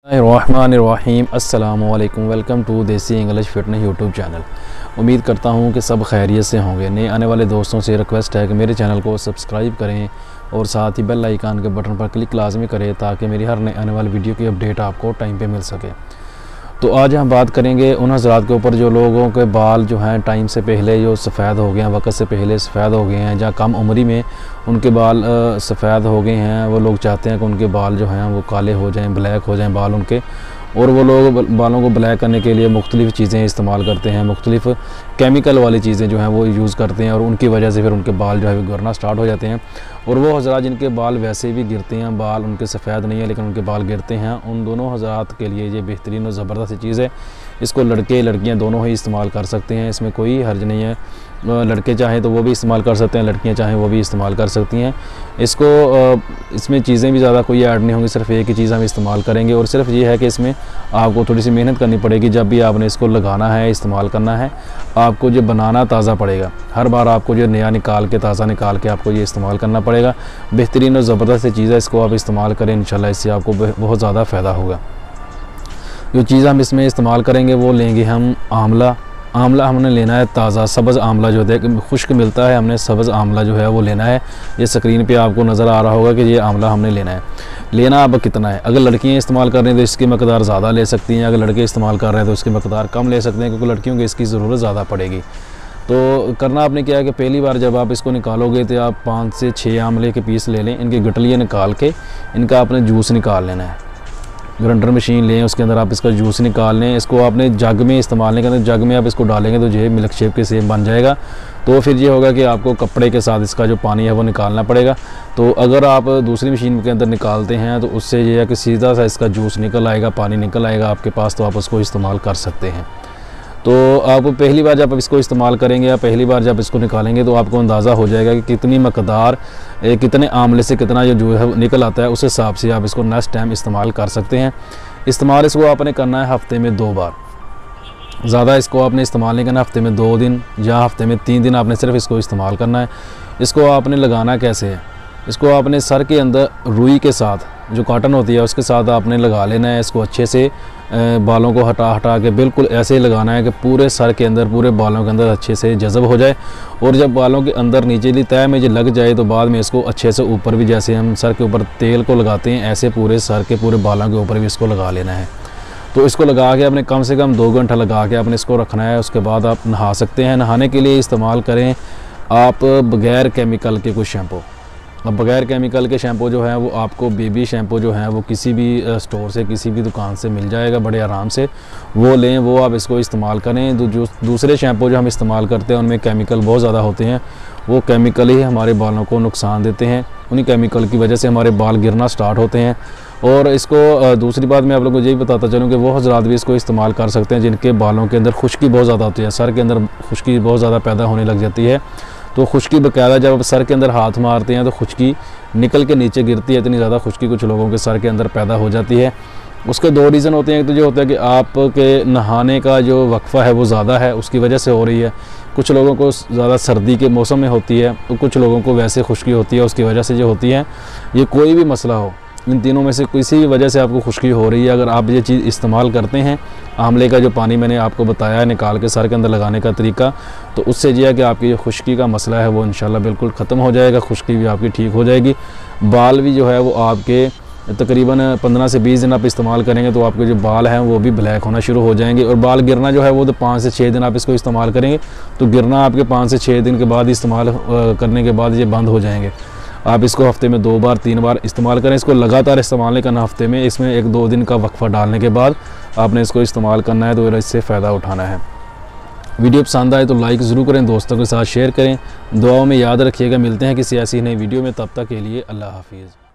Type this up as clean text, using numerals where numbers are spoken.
रहमानिर्रहीम अस्सलामु अलैकुम। Welcome to देसी इंग्लिश फिटनेस यूट्यूब चैनल। उम्मीद करता हूँ कि सब खैरियत से होंगे। नए आने वाले दोस्तों से रिक्वेस्ट है कि मेरे चैनल को सब्सक्राइब करें और साथ ही बेल आइकन के बटन पर क्लिक लाजमी करें ताकि मेरी हर नए आने वाली वीडियो की अपडेट आपको टाइम पे मिल सके। तो आज हम बात करेंगे उन हज़रात के ऊपर जो लोगों के बाल जो हैं टाइम से पहले जो सफ़ेद हो गए हैं, वक्त से पहले सफ़ेद हो गए हैं, या कम उम्री में उनके बाल सफ़ेद हो गए हैं। वो लोग चाहते हैं कि उनके बाल जो हैं वो काले हो जाएं, ब्लैक हो जाएं बाल उनके, और वो लोग बालों को ब्लैक करने के लिए मुख्तलिफ़ चीज़ें इस्तेमाल करते हैं, मुख्तलिफ़ केमिकल वाली चीज़ें जो हैं वो यूज़ करते हैं, और उनकी वजह से फिर उनके बाल जो है गिरना स्टार्ट हो जाते हैं। और वो हज़रात जिनके बाल वैसे भी गिरते हैं, बाल उनके सफ़ेद नहीं है लेकिन उनके बाल गिरते हैं, उन दोनों हज़रात के लिए ये बेहतरीन और ज़बरदस्त चीज़ है। इसको लड़के लड़कियां दोनों ही इस्तेमाल कर सकते हैं, इसमें कोई हर्ज नहीं है। लड़के चाहें तो वो भी इस्तेमाल कर सकते हैं, लड़कियां चाहें वो भी इस्तेमाल कर सकती हैं। इसमें चीज़ें भी ज़्यादा कोई ऐड नहीं होंगी, सिर्फ एक ही चीज़ हम इस्तेमाल करेंगे, और सिर्फ ये है कि इसमें आपको थोड़ी सी मेहनत करनी पड़ेगी। जब भी आपने इसको लगाना है, इस्तेमाल करना है, आपको जो बनाना ताज़ा पड़ेगा। हर बार आपको जो नया निकाल के ताज़ा निकाल के आपको ये इस्तेमाल करना पड़ेगा। बेहतरीन और ज़बरदस्त चीज़ है, इसको आप इस्तेमाल करें, इंशाल्लाह इससे आपको बहुत ज़्यादा फ़ायदा होगा। जो चीज़ हम इसमें इस्तेमाल करेंगे वो लेंगे हम आंवला। आंवला हमने लेना है ताज़ा सब्ज़ आंवला, जो है खुश्क मिलता है, हमने सब्ज़ आंवला जो है वो लेना है। ये स्क्रीन पे आपको नज़र आ रहा होगा कि ये आंवला हमने लेना है। लेना अब कितना है, अगर लड़कियां इस्तेमाल कर रही हैं तो इसकी मकदार ज़्यादा ले सकती हैं, अगर लड़के इस्तेमाल कर रहे हैं तो इसकी मकदार कम ले सकते हैं, क्योंकि लड़कियों को इसकी ज़रूरत ज़्यादा पड़ेगी। तो करना आपने क्या है कि पहली बार जब आप इसको निकालोगे तो आप 5 से 6 आंवले के पीस ले लें, इनकी गठलियाँ निकाल के इनका आपने जूस निकाल लेना है। ग्राइंडर मशीन लें, उसके अंदर आप इसका जूस निकाल लें। इसको आपने जग में इस्तेमाल नहीं करना, जग में आप इसको डालेंगे तो जो मिल्क शेक के सेम बन जाएगा। तो फिर ये होगा कि आपको कपड़े के साथ इसका जो पानी है वो निकालना पड़ेगा। तो अगर आप दूसरी मशीन के अंदर निकालते हैं तो उससे ये है कि सीधा सा इसका जूस निकल आएगा, पानी निकल आएगा आपके पास, तो आप उसको इस्तेमाल कर सकते हैं। तो आपको पहली बार जब आप इसको इस्तेमाल करेंगे या पहली बार जब इसको निकालेंगे तो आपको अंदाज़ा हो जाएगा कि कितनी मकदार कितने आंवले से कितना जो है निकल आता है, उस हिसाब से आप इसको नेक्स्ट टाइम इस्तेमाल कर सकते हैं। इस्तेमाल इसको आपने करना है हफ़्ते में 2 बार, ज़्यादा इसको आपने इस्तेमाल नहीं करना। हफ़्ते में 2 दिन या हफ़्ते में 3 दिन आपने सिर्फ इसको इस्तेमाल करना है। इसको आपने लगाना कैसे है, इसको आपने सर के अंदर रुई के साथ, जो कॉटन होती है उसके साथ आपने लगा लेना है। इसको अच्छे से बालों को हटा के बिल्कुल ऐसे ही लगाना है कि पूरे सर के अंदर, पूरे बालों के अंदर अच्छे से जज़ब हो जाए। और जब बालों के अंदर नीचेली तह में जो लग जाए तो बाद में इसको अच्छे से ऊपर भी, जैसे हम सर के ऊपर तेल को लगाते हैं, ऐसे पूरे सर के पूरे बालों के ऊपर भी इसको लगा लेना है। तो इसको लगा के आपने कम से कम 2 घंटा लगा के आपने इसको रखना है। उसके बाद आप नहा सकते हैं। नहाने के लिए इस्तेमाल करें आप बग़ैर केमिकल के कुछ शैम्पू। अब बग़ैर केमिकल के शैम्पू जो है वो आपको बेबी शैम्पू जो है वो किसी भी स्टोर से, किसी भी दुकान से मिल जाएगा बड़े आराम से, वो लें, वो आप इसको इस्तेमाल करें। तो जो दूसरे शैम्पू जो हम इस्तेमाल करते हैं उनमें केमिकल बहुत ज़्यादा होते हैं, वो केमिकल ही हमारे बालों को नुकसान देते हैं। उन्हीं केमिकल की वजह से हमारे बाल गिरना स्टार्ट होते हैं। और इसको दूसरी बात मैं आप लोगों को यही बताता चलूँ कि वो हज़रात भी इसको इस्तेमाल कर सकते हैं जिनके बालों के अंदर खुश्की बहुत ज़्यादा होती है, सर के अंदर खुश्की बहुत ज़्यादा पैदा होने लग जाती है। तो खुश्की बकायदा जब आप सर के अंदर हाथ मारते हैं तो खुश्की निकल के नीचे गिरती है। इतनी ज़्यादा खुश्की कुछ लोगों के सर के अंदर पैदा हो जाती है। उसके 2 रीज़न होते हैं। एक तो जो होता है कि आपके नहाने का जो वक्फ़ा है वो ज़्यादा है, उसकी वजह से हो रही है। कुछ लोगों को ज़्यादा सर्दी के मौसम में होती है, तो कुछ लोगों को वैसे खुश्की होती है, उसकी वजह से जो होती है। ये कोई भी मसला हो, इन तीनों में से किसी भी वजह से आपको खुश्की हो रही है, अगर आप ये चीज़ इस्तेमाल करते हैं, आंवले का जो पानी मैंने आपको बताया है निकाल के सर के अंदर लगाने का तरीका, तो उससे ये है कि आपकी जो खुश्की का मसला है वो इंशाल्लाह बिल्कुल ख़त्म हो जाएगा। खुश्की भी आपकी ठीक हो जाएगी। बाल भी जो है वो आपके तकरीबन 15 से 20 दिन आप इस्तेमाल करेंगे तो आपके जो बाल हैं वो भी ब्लैक होना शुरू हो जाएंगे। और बाल गिरना जो है वो तो 5 से 6 दिन आप इसको इस्तेमाल करेंगे तो गिरना आपके 5 से 6 दिन के बाद इस्तेमाल करने के बाद ये बंद हो जाएंगे। आप इसको हफ़्ते में 2 बार 3 बार इस्तेमाल करें। इसको लगातार इस्तेमाल नहीं करना हफ़्ते में, इसमें 1-2 दिन का वक्फ़ा डालने के बाद आपने इसको इस्तेमाल करना है, तो इससे फ़ायदा उठाना है। वीडियो पसंद आए तो लाइक ज़रूर करें, दोस्तों के साथ शेयर करें, दुआओं में याद रखिएगा। मिलते हैं किसी ऐसी नई वीडियो में, तब तक के लिए अल्लाह हाफिज़।